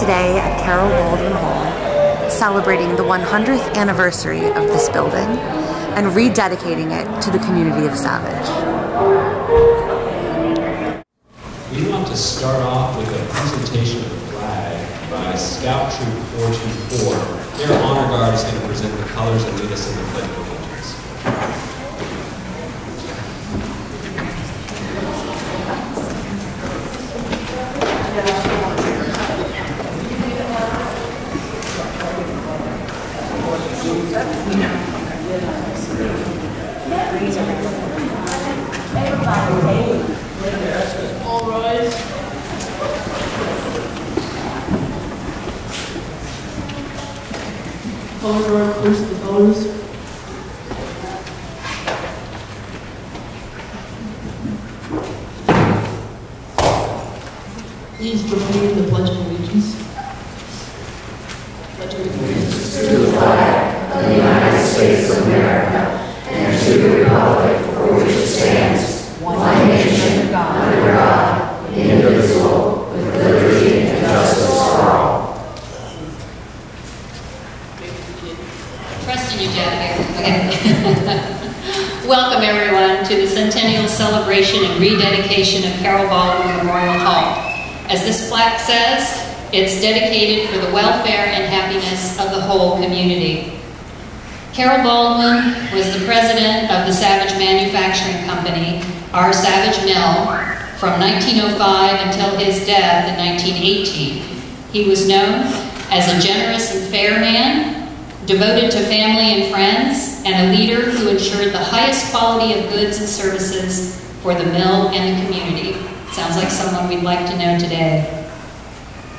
today at Carroll Baldwin Hall, celebrating the 100th anniversary of this building and rededicating it to the community of Savage. We want to start off with a presentation of the flag by Scout Troop 424. Their honor guard is going to present the colors and lead us in the Pledge of Allegiance. All rise. Color guard, first the colors. Please join me in the Pledge of Allegiance. Pledge of Allegiance to the flag of the United States of America and to the republic for which it stands, one nation, under God, indivisible, with liberty and justice for all. Trust in you, Jack. Okay. Welcome, everyone, to the Centennial Celebration and rededication of Carroll Baldwin Memorial Hall. As this plaque says, it's dedicated for the welfare and happiness of the whole community. Carroll Baldwin was the president of the Savage Manufacturing Company, our Savage Mill, from 1905 until his death in 1918. He was known as a generous and fair man, devoted to family and friends, and a leader who ensured the highest quality of goods and services for the mill and the community. Sounds like someone we'd like to know today.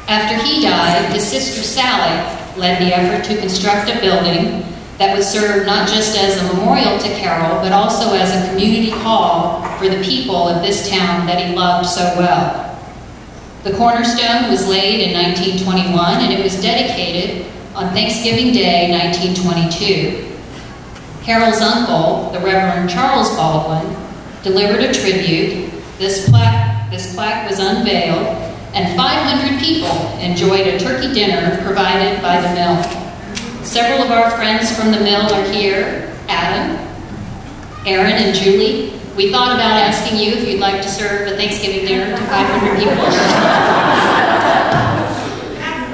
After he died, his sister Sally led the effort to construct a building that would serve not just as a memorial to Carroll, but also as a community hall for the people of this town that he loved so well. The cornerstone was laid in 1921, and it was dedicated on Thanksgiving Day, 1922. Carroll's uncle, the Reverend Charles Baldwin, delivered a tribute. This plaque was unveiled, and 500 people enjoyed a turkey dinner provided by the mill. Several of our friends from the mill are here. Adam, Aaron, and Julie. We thought about asking you if you'd like to serve a Thanksgiving dinner to 500 people.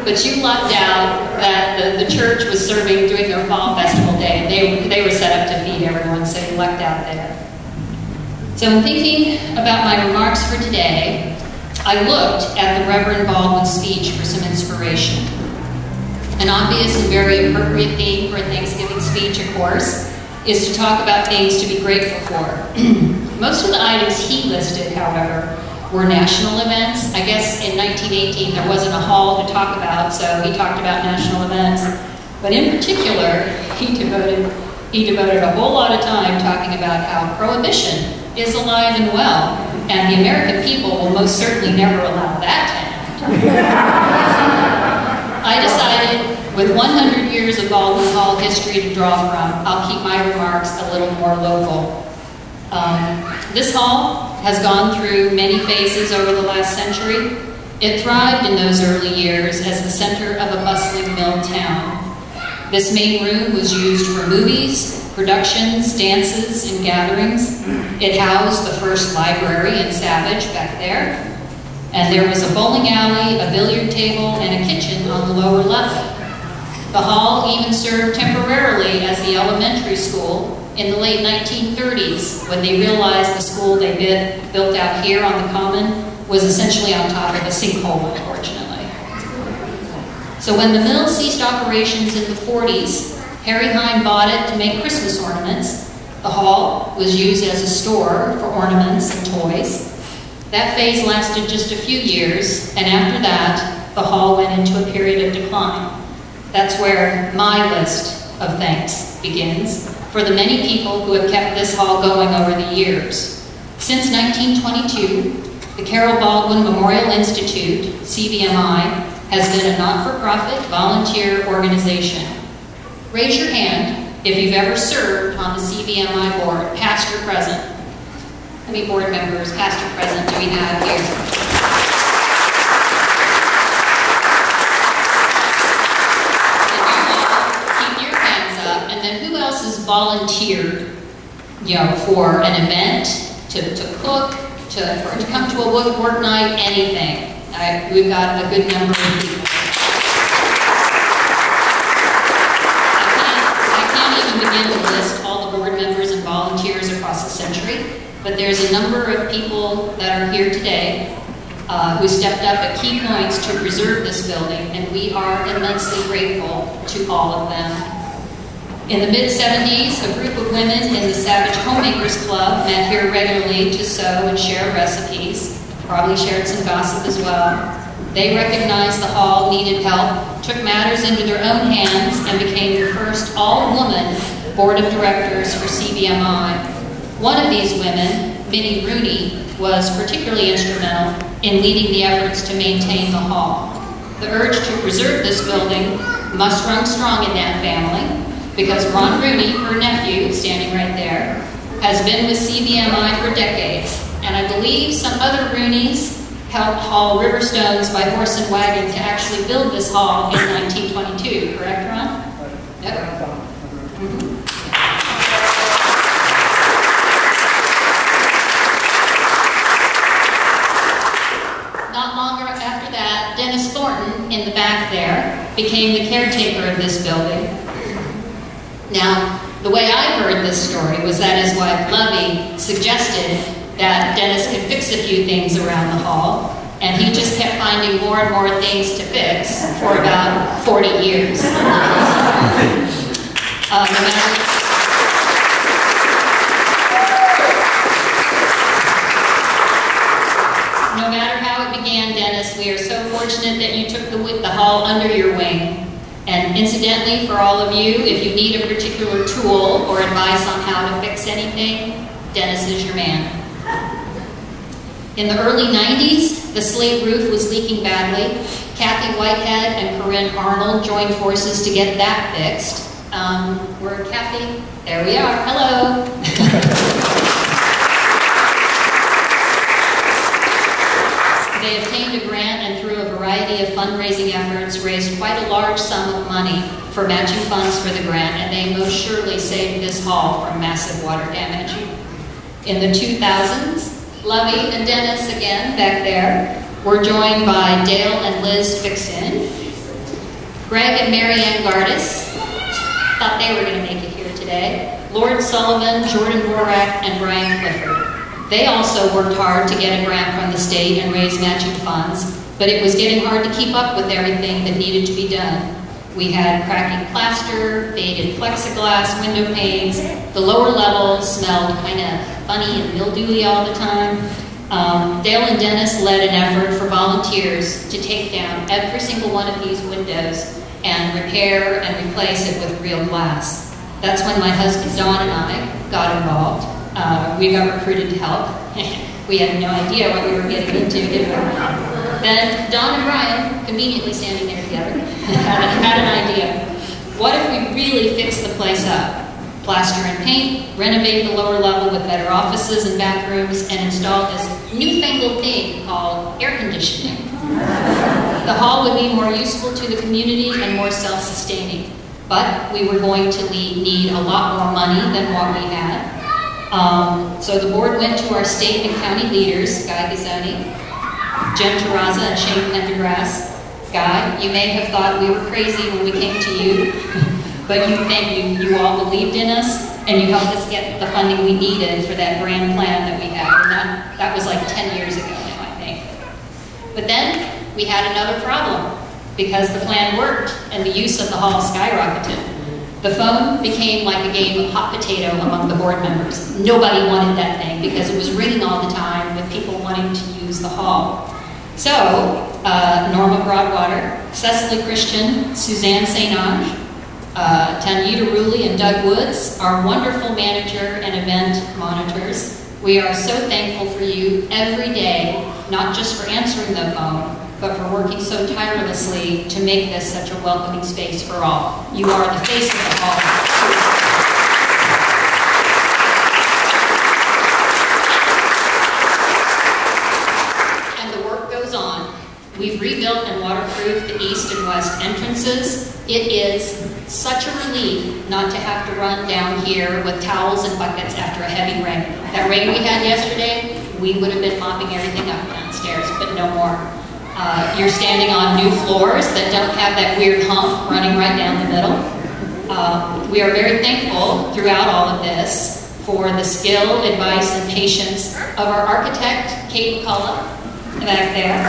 But you lucked out that the church was doing their fall festival day, and they were set up to feed everyone, so you lucked out there. So in thinking about my remarks for today, I looked at the Reverend Baldwin's speech for some inspiration. An obvious and very appropriate theme for a Thanksgiving speech, of course, is to talk about things to be grateful for. Most of the items he listed, however, were national events. I guess in 1918 there wasn't a hall to talk about, so he talked about national events. But in particular, he devoted a whole lot of time talking about how prohibition is alive and well, and the American people will most certainly never allow that to happen. I decided, with 100 years of Baldwin Hall history to draw from, I'll keep my remarks a little more local. This hall has gone through many phases over the last century. It thrived in those early years as the center of a bustling mill town. This main room was used for movies, productions, dances, and gatherings. It housed the first library in Savage back there. And there was a bowling alley, a billiard table, and a kitchen on the lower level. The hall even served temporarily as the elementary school in the late 1930s, when they realized the school they built out here on the common was essentially on top of a sinkhole, unfortunately. So when the mill ceased operations in the 40s, Harry Hine bought it to make Christmas ornaments. The hall was used as a store for ornaments and toys. That phase lasted just a few years, and after that, the hall went into a period of decline. That's where my list of thanks begins, for the many people who have kept this hall going over the years. Since 1922, the Carroll Baldwin Memorial Institute, CBMI, has been a not-for-profit volunteer organization. Raise your hand if you've ever served on the CBMI board, past or present. How many board members, past or present, do we have here? volunteered, you know, for an event, to cook, to come to a work night, anything. We've got a good number of people. I can't even begin to list all the board members and volunteers across the century, but there's a number of people that are here today who stepped up at key points to preserve this building, and we are immensely grateful to all of them. In the mid-70s, a group of women in the Savage Homemakers Club met here regularly to sew and share recipes, probably shared some gossip as well. They recognized the hall needed help, took matters into their own hands, and became the first all-woman board of directors for CBMI. One of these women, Minnie Rooney, was particularly instrumental in leading the efforts to maintain the hall. The urge to preserve this building must run strong in that family, because Ron Rooney, her nephew, standing right there, has been with CBMI for decades, and I believe some other Rooneys helped haul river stones by horse and wagon to actually build this hall in 1922, correct, Ron? Yep. Not long after that, Dennis Thornton, in the back there, became the caretaker of this building. Now, the way I heard this story was that his wife, Lovey, suggested that Dennis could fix a few things around the hall, and he just kept finding more and more things to fix for about 40 years. No matter how it began, Dennis, we are so fortunate that you took the hall under your wing. And incidentally, for all of you, if you need a particular tool or advice on how to fix anything, Dennis is your man. In the early 90s, the slate roof was leaking badly. Kathy Whitehead and Corinne Arnold joined forces to get that fixed. Where Kathy? There we are. Hello. They obtained a grant and through a variety of fundraising efforts raised quite a large sum of money for matching funds for the grant, and they most surely saved this hall from massive water damage. In the 2000s, Lovey and Dennis, again back there, were joined by Dale and Liz Fixin, Greg and Marianne Gardis, thought they were going to make it here today, Lord Sullivan, Jordan Borak, and Brian Clifford. They also worked hard to get a grant from the state and raise matching funds, but it was getting hard to keep up with everything that needed to be done. We had cracking plaster, faded plexiglass window panes. The lower levels smelled kind of funny and mildewy all the time. Dale and Dennis led an effort for volunteers to take down every single one of these windows and repair and replace it with real glass. That's when my husband Don and I got involved. We got recruited to help. We had no idea what we were getting into, did we? Then Don and Brian, conveniently standing there together, had an idea. What if we really fix the place up? Plaster and paint, renovate the lower level with better offices and bathrooms, and install this newfangled thing called air conditioning. The hall would be more useful to the community and more self-sustaining. But we were going to need a lot more money than what we had. So the board went to our state and county leaders, Guy Gazzoni, Jen Terraza, and Shane Pendergrass. Guy, you may have thought we were crazy when we came to you, but you all believed in us, and you helped us get the funding we needed for that grand plan that we had. And that was like 10 years ago now, I think. But then we had another problem, because the plan worked and the use of the hall skyrocketed. The phone became like a game of hot potato among the board members. Nobody wanted that thing because it was ringing all the time with people wanting to use the hall. So, Norma Broadwater, Cecily Christian, Suzanne St. Ange, Tanita Rulli, and Doug Woods, our wonderful manager and event monitors. We are so thankful for you every day, not just for answering the phone, but for working so tirelessly to make this such a welcoming space for all. You are the face of the hall. And the work goes on. We've rebuilt and waterproofed the east and west entrances. It is such a relief not to have to run down here with towels and buckets after a heavy rain. That rain we had yesterday, we would have been mopping everything up downstairs, but no more. You're standing on new floors that don't have that weird hump running right down the middle. We are very thankful throughout all of this for the skill, advice, and patience of our architect, Kate McCullough, back there.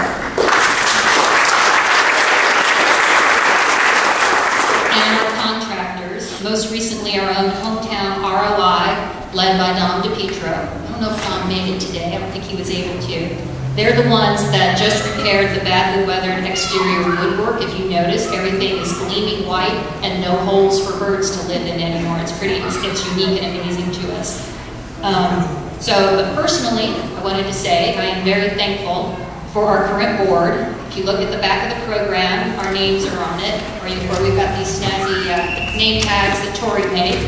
And our contractors, most recently our own hometown ROI, led by Dom DePietro. I don't know if Dom made it today. I don't think he was able to. They're the ones that just repaired the badly weathered exterior woodwork. If you notice, everything is gleaming white and no holes for birds to live in anymore. It's unique and amazing to us. But personally, I wanted to say I am very thankful for our current board. If you look at the back of the program, our names are on it, or we've got these snazzy name tags that Tori made.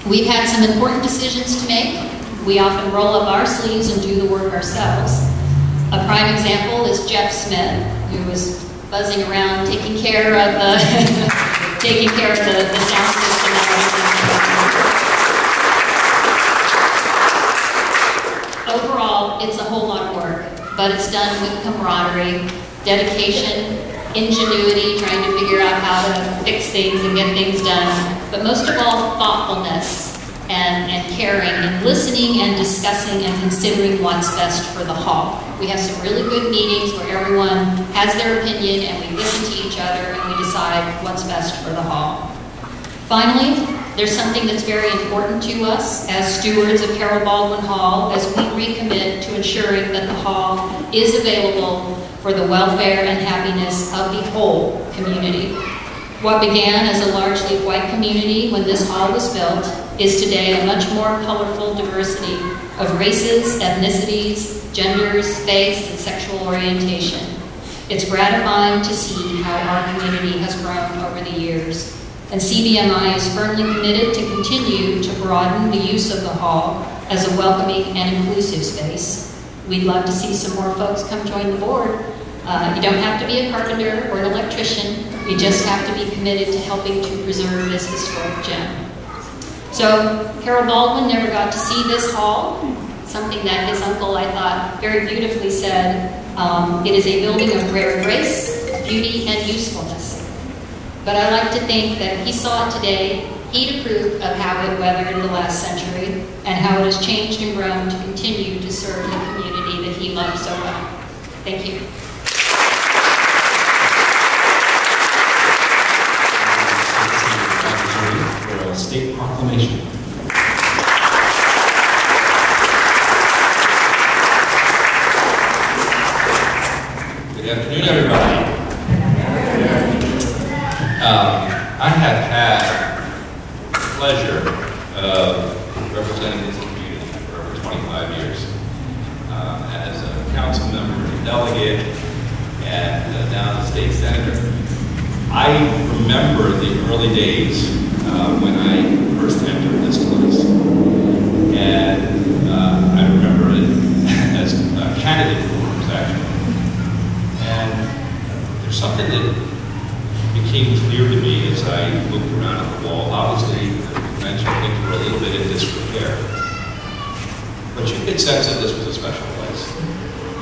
We've had some important decisions to make. We often roll up our sleeves and do the work ourselves. A prime example is Jeff Smith, who was buzzing around taking care of the the sound system and everything. Overall, it's a whole lot of work, but it's done with camaraderie, dedication, ingenuity, trying to figure out how to fix things and get things done, but most of all, thoughtfulness. And caring and listening and discussing and considering what's best for the hall. We have some really good meetings where everyone has their opinion and we listen to each other and we decide what's best for the hall. Finally, there's something that's very important to us as stewards of Carroll Baldwin Hall as we recommit to ensuring that the hall is available for the welfare and happiness of the whole community. What began as a largely white community when this hall was built is today a much more colorful diversity of races, ethnicities, genders, faiths, and sexual orientation. It's gratifying to see how our community has grown over the years, and CBMI is firmly committed to continue to broaden the use of the hall as a welcoming and inclusive space. We'd love to see some more folks come join the board. You don't have to be a carpenter or an electrician. You just have to be committed to helping to preserve this historic gem. So Carroll Baldwin never got to see this hall, something that his uncle, I thought, very beautifully said, it is a building of rare grace, beauty, and usefulness. But I like to think that if he saw it today, he'd approve of how it weathered the last century and how it has changed and grown to continue to serve the community that he loved so well. Thank you. State proclamation. Good afternoon, everybody. I have had the pleasure of representing this community for over 25 years as a council member and delegate and now the state senator. I remember the early days when I first entered this place. And I remember it as a candidate for works, actually. And there's something that became clear to me as I looked around at the wall. Obviously, as you mentioned, things were a little bit in disrepair. But you could sense that this was a special place.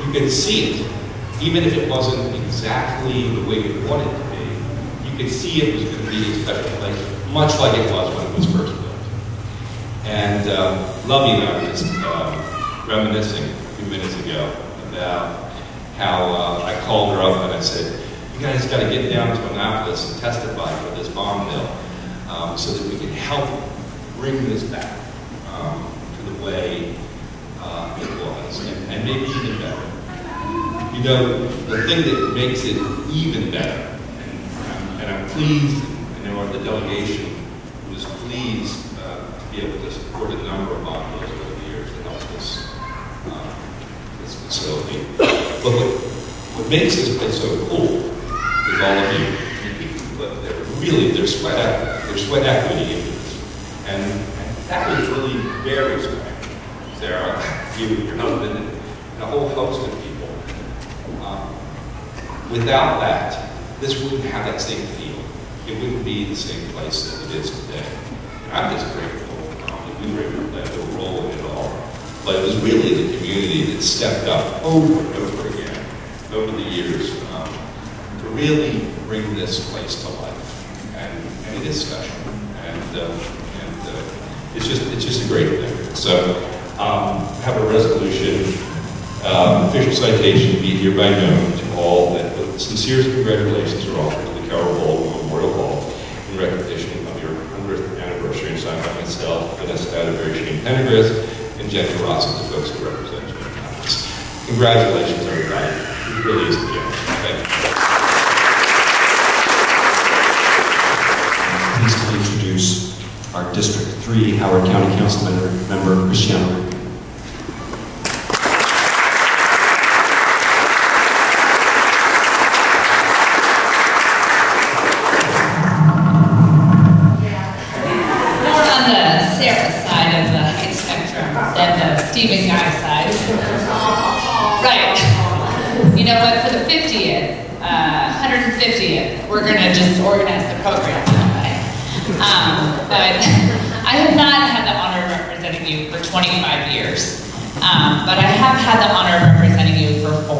You could see it, even if it wasn't exactly the way you wanted it to be. You could see it was going to be a special place, much like it was when it was first built. And Lovey and I were just reminiscing a few minutes ago about how I called her up and I said, you guys got to get down to Annapolis and testify for this bond bill so that we can help bring this back to the way it was, and maybe even better. You know, the thing that makes it even better, and I'm pleased, I know the delegation was pleased to be able to support a number of bond bills over the years to help this facility. But what makes this place so cool is all of you people who live there. Really, there's sweat equity into this. And that was really very special. Sarah, you, your husband, and a whole host of people. Without that, this wouldn't have that same feel. It wouldn't be the same place that it is today. And I'm just grateful that we were able to play a little role in it all. But it was really the community that stepped up over and over again over the years to really bring this place to life. And it is special. And it's just a great thing. So have a resolution, official citation be hereby known to all that with sincerest congratulations are offered to the Carroll Baldwin Memorial Hall in recognition of your 100th anniversary, and signed by myself, Vanessa Shane Pendergrass, and Jenny Ross, and the folks who represent you in the conference. Congratulations, everybody. It really is the gift. Thank you. Pleased to introduce our District 3 Howard County Council member Cristiano. Stephen Guy's side. Right. You know what, for the 50th, 150th, we're going to just organize the program that way. But I have not had the honor of representing you for 25 years. But I have had the honor of representing you for 4.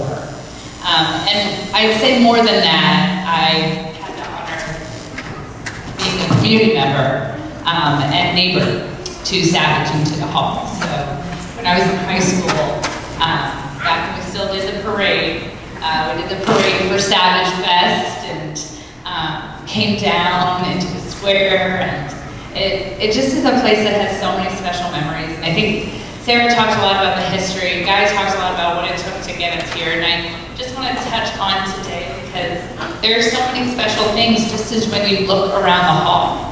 And I'd say more than that, I had the honor of being a community member and neighbor to Savage and to the Hall. So when I was in high school, back when we still did the parade, we did the parade for Savage Fest and came down into the square, and it just is a place that has so many special memories. I think Sarah talked a lot about the history, Guy talks a lot about what it took to get us here, and I just want to touch on today because there are so many special things just as when you look around the hall.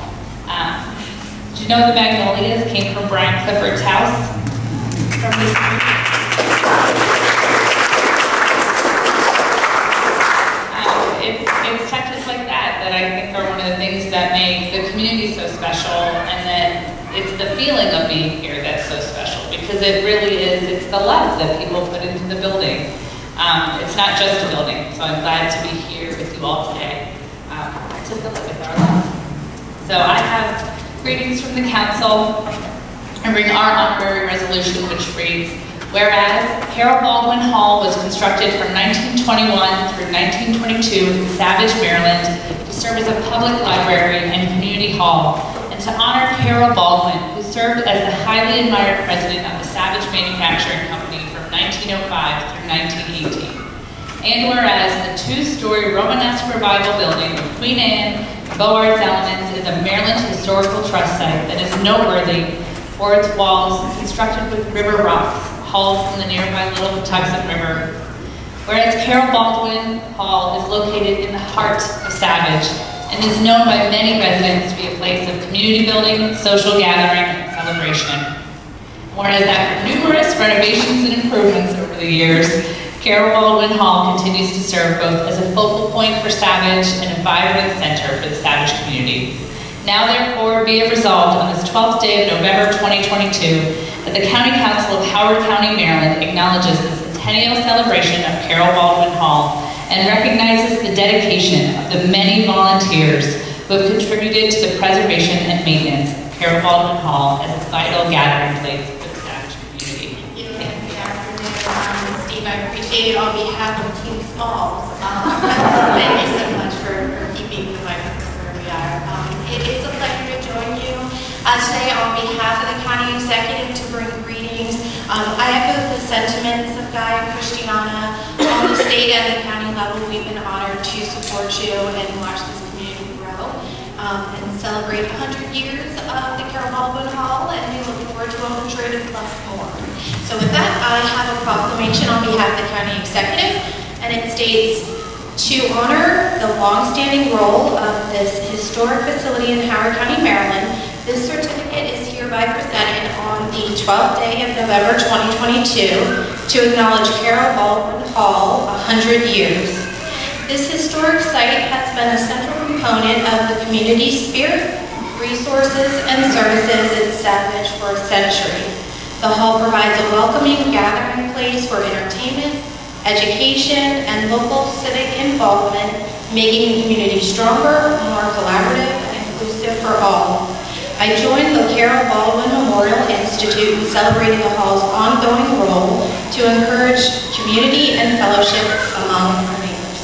Did you know the magnolias came from Brian Clifford's house? It's touches like that I think are one of the things that make the community so special, and then it's the feeling of being here that's so special, because it really is, it's the love that people put into the building. It's not just a building, so I'm glad to be here with you all today to fill it with our love. So I have greetings from the council and bring our honorary resolution, which reads, whereas Carroll Baldwin Hall was constructed from 1921 through 1922 in Savage, Maryland, to serve as a public library and community hall, and to honor Carroll Baldwin, who served as the highly admired president of the Savage Manufacturing Company from 1905 through 1918. And whereas the 2-story Romanesque Revival building of Queen Anne and Beaux Arts Elements is a Maryland Historical Trust site that is noteworthy for its walls constructed with river rocks hauled from the nearby Little Patuxent River. Whereas Carroll Baldwin Hall is located in the heart of Savage and is known by many residents to be a place of community building, social gathering, and celebration. Whereas after numerous renovations and improvements over the years, Carroll Baldwin Hall continues to serve both as a focal point for Savage and a vibrant center for the Savage community. Now therefore be it resolved on this 12th day of November 2022 that the County Council of Howard County, Maryland acknowledges the Centennial Celebration of Carroll Baldwin Hall and recognizes the dedication of the many volunteers who have contributed to the preservation and maintenance of Carroll Baldwin Hall as a vital gathering place for the Savage community. Good afternoon, Steve. I appreciate it on behalf of Team Smalls. Thank you so much for keeping the microphone where we are. It is a pleasure to join you today on behalf of the County Executive to bring greetings. I echo the sentiments of Guy and Christiana. On the state and the county level, we've been honored to support you and watch this community grow and celebrate 100 years of the Carroll Baldwin Hall, and we look forward to 100 plus more. So with that, I have a proclamation on behalf of the County Executive, and it states, to honor the long-standing role of this historic facility in Howard County, Maryland, this certificate is hereby presented on the 12th day of November 2022 to acknowledge Carroll Baldwin Hall 100 years. This historic site has been a central component of the community spirit, resources, and services in Savage for a century. The hall provides a welcoming gathering place for entertainment, education, and local civic involvement, making the community stronger, more collaborative, and inclusive for all. I joined the Carroll Baldwin Memorial Institute in celebrating the hall's ongoing role to encourage community and fellowship among our neighbors.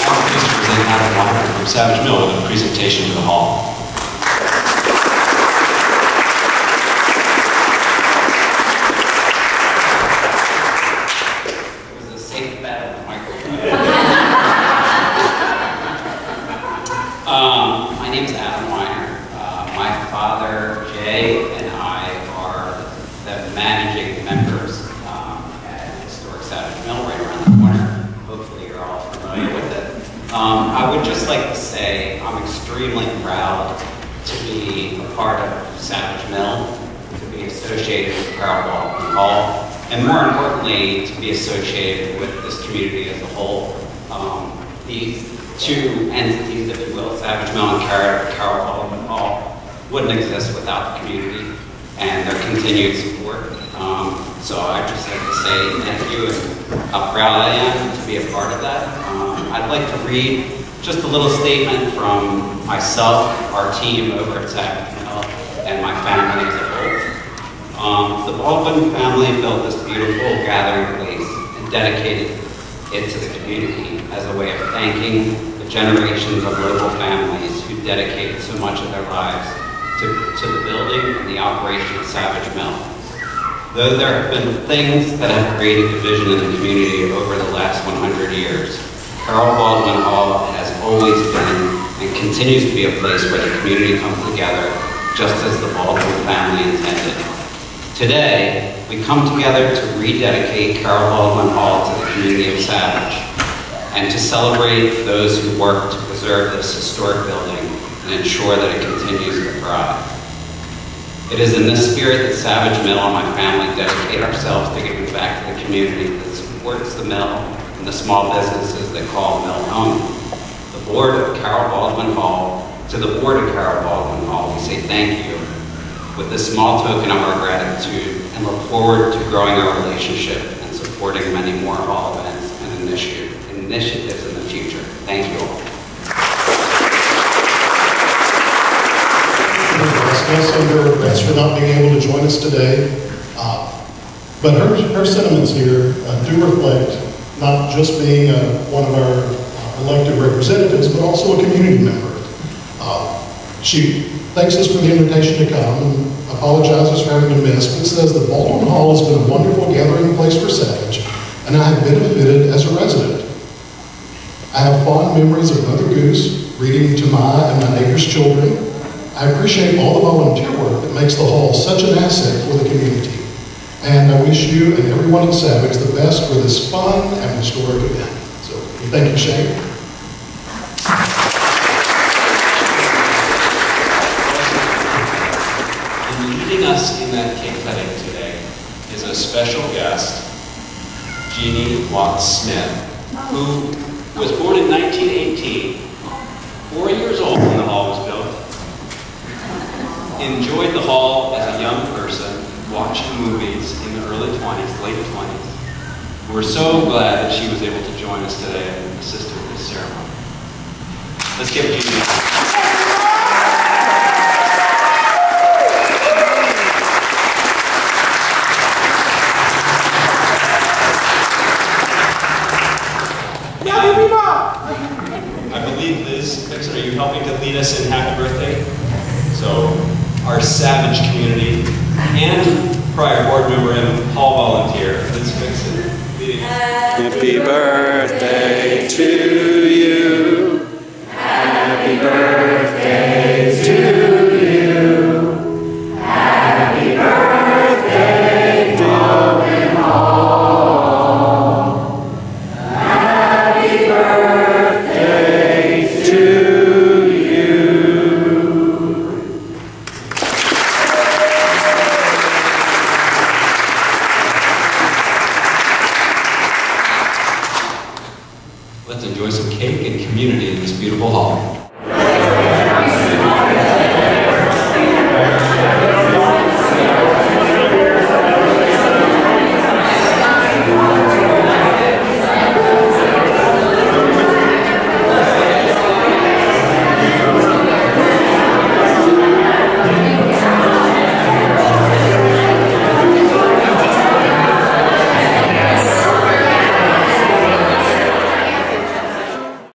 I'm pleased to present Adam Weiner from Savage Mill with a presentation to the hall. My name is Adam Weiner. My father, Jay, and I are the managing members at Historic Savage Mill right around the corner. Hopefully you're all familiar with it. I would just like to say I'm extremely proud to be a part of Savage Mill, to be associated with Carroll Baldwin Hall, and more importantly, to be associated with this community as a whole. These two entities, if you will, Savage Mill and Carroll Baldwin Hall, wouldn't exist without the community and their continued support. So I'd just like to say thank you and how proud I am to be a part of that. I'd like to read just a little statement from myself, our team over at Savage Mill, and my family as a whole. The Baldwin family built this beautiful gathering place and dedicated it to the community as a way of thanking the generations of local families who dedicated so much of their lives to the building and the operation of Savage Mill. Though there have been things that have created division in the community over the last 100 years, Carroll Baldwin Hall has always been and continues to be a place where the community comes together just as the Baldwin family intended. Today, we come together to rededicate Carroll Baldwin Hall to the community of Savage and to celebrate those who work to preserve this historic building and ensure that it continues to thrive. It is in this spirit that Savage Mill and my family dedicate ourselves to giving back to the community that supports the mill and the small businesses that call the mill home. The board of Carroll Baldwin Hall, to the board of Carroll Baldwin Hall, we say thank you with this small token of our gratitude and look forward to growing our relationship and supporting many more hall events and initiatives in the future. Thank you all. Under thanks for not being able to join us today. But her sentiments here do reflect not just being one of our elected representatives, but also a community member. She thanks us for the invitation to come and apologizes for having to miss, but says the Baldwin Hall has been a wonderful gathering place for Savage, and I have benefited as a resident. I have fond memories of Mother Goose reading to my and my neighbors' children. I appreciate all the volunteer work that makes the hall such an asset for the community. And I wish you and everyone at Savage the best for this fun and historic event. So, thank you, Shane. And leading us in that cake cutting today is a special guest, Jeannie Watts-Smith, who was born in 1918, 4 years old when the hall was built. Enjoyed the hall as a young person, watching movies in the early 20s, late 20s. We're so glad that she was able to join us today and assist with this ceremony. Let's give Jeannie a I believe Liz Dixon, are you helping to lead us in happy birthday? So, our Savage community and prior board member and hall volunteer, Liz Dixon, leading us. Happy birthday to you. Happy birthday to you. Happy birthday, Baldwin Hall. Happy birthday to you. Let's enjoy some cake and community in this beautiful hall.